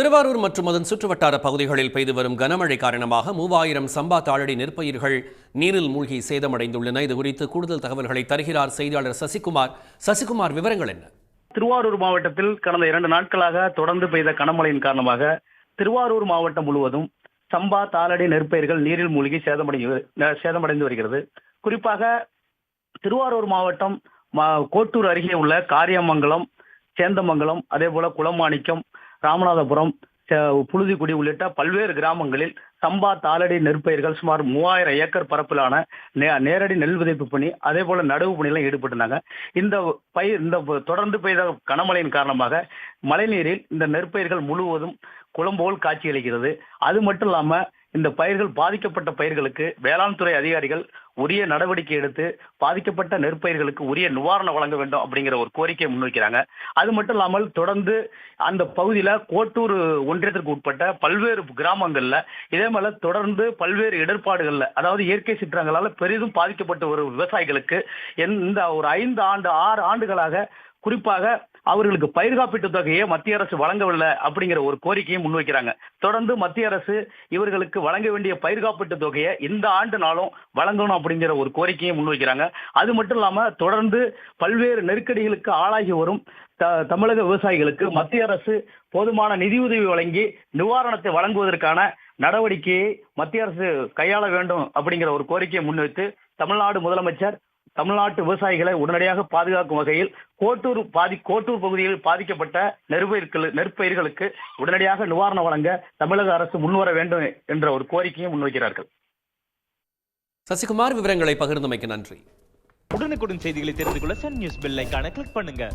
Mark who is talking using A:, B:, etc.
A: திருவாரூர் மற்றும் அதன் சுற்றுவட்டார பகுதிகளில் பெய்து வரும் கனமழை காரணமாக 3000 சம்பா தாளடி நெற்பயிர்கள் நீரில் மூழ்கி சேதமடைந்துள்ளன. இதுகுறித்து கூடுதல் தகவல்களை தருகிறார் செய்தியாளர் சசிகுமார். சசிகுமார், விவரங்கள் என்ன?
B: திருவாரூர் மாவட்டத்தில் கடந்த 2 நாட்களாக தொடர்ந்து பெய்த கனமழையின் காரணமாக திருவாரூர் மாவட்டம் முழுவதும் சம்பா தாளடி நெற்பயிர்கள் நீரில் மூழ்கி சேதமடைந்து வருகிறது. குறிப்பாக திருவாரூர் மாவட்டம் கோட்டூர் அருகே உள்ள காரியமங்கலம், சேந்தமங்கலம், அதே போல குளமாணிக்கம், ராமநாதபுரம், புழுதிக்குடி உள்ளிட்ட பல்வேறு கிராமங்களில் சம்பா தாளடி நெற்பயிர்கள் சுமார் 3000 ஏக்கர் பரப்பிலான நேரடி நெல் விதைப்பு பணி, அதே போல நடவு பணியெல்லாம் ஈடுபட்டிருந்தாங்க. இந்த தொடர்ந்து பெய்த கனமழையின் காரணமாக மழைநீரில் இந்த நெற்பயிர்கள் முழுவதும் குளம்போல் காட்சியளிக்கிறது. அது மட்டும் இல்லாம இந்த பாதிக்கப்பட்ட பயிர்களுக்கு வேளாண் துறை அதிகாரிகள் உரிய நடவடிக்கை எடுத்து பாதிக்கப்பட்ட நெற்பயிர்களுக்கு உரிய நிவாரணம் வழங்க வேண்டும் அப்படிங்கிற ஒரு கோரிக்கையை முன்வைக்கிறாங்க. அது மட்டும் இல்லாமல் தொடர்ந்து அந்த பகுதியில கோட்டூர் ஒன்றியத்திற்கு உட்பட்ட பல்வேறு கிராமங்கள்ல இதே மாதிரி தொடர்ந்து பல்வேறு இடர்பாடுகள்ல, அதாவது இயற்கை சீற்றங்களால பெரிதும் பாதிக்கப்பட்ட ஒரு விவசாயிகளுக்கு இந்த ஒரு 6 ஆண்டுகளாக குறிப்பாக அவர்களுக்கு பயிர் காப்பீட்டு தொகையை மத்திய அரசு வழங்கவில்லை அப்படிங்கிற ஒரு கோரிக்கையை முன்வைக்கிறாங்க. தொடர்ந்து மத்திய அரசு இவர்களுக்கு வழங்க வேண்டிய பயிர் காப்பீட்டு தொகையை இந்த ஆண்டு நாளும் வழங்கணும் அப்படிங்கிற ஒரு கோரிக்கையை முன்வைக்கிறாங்க. அது மட்டும் இல்லாம தொடர்ந்து பல்வேறு நெருக்கடிகளுக்கு ஆளாகி வரும் தமிழக விவசாயிகளுக்கு மத்திய அரசு போதுமான நிதியுதவி வழங்கி நிவாரணத்தை வழங்குவதற்கான நடவடிக்கையை மத்திய அரசு கையாள வேண்டும் அப்படிங்கிற ஒரு கோரிக்கையை முன்வைத்து தமிழ்நாடு முதலமைச்சர் தமிழ்நாட்டு விவசாயிகளை உடனடியாக பாதுகாக்கும் வகையில் கோட்டூர் பகுதியில் பாதிக்கப்பட்ட நெற்பயிர்களுக்கு உடனடியாக நிவாரணம் வழங்க தமிழக அரசு முன்வர வேண்டும் என்ற ஒரு கோரிக்கையை முன்வைக்கிறார்கள்.
A: சசிகுமார், விவரங்களை பகிர்ந்தமைக்கு நன்றி.
C: உடனுக்குடன் செய்திகளை தெரிந்து கொள்ள சன் நியூஸ் பெல் ஐகானை கிளிக் பண்ணுங்க.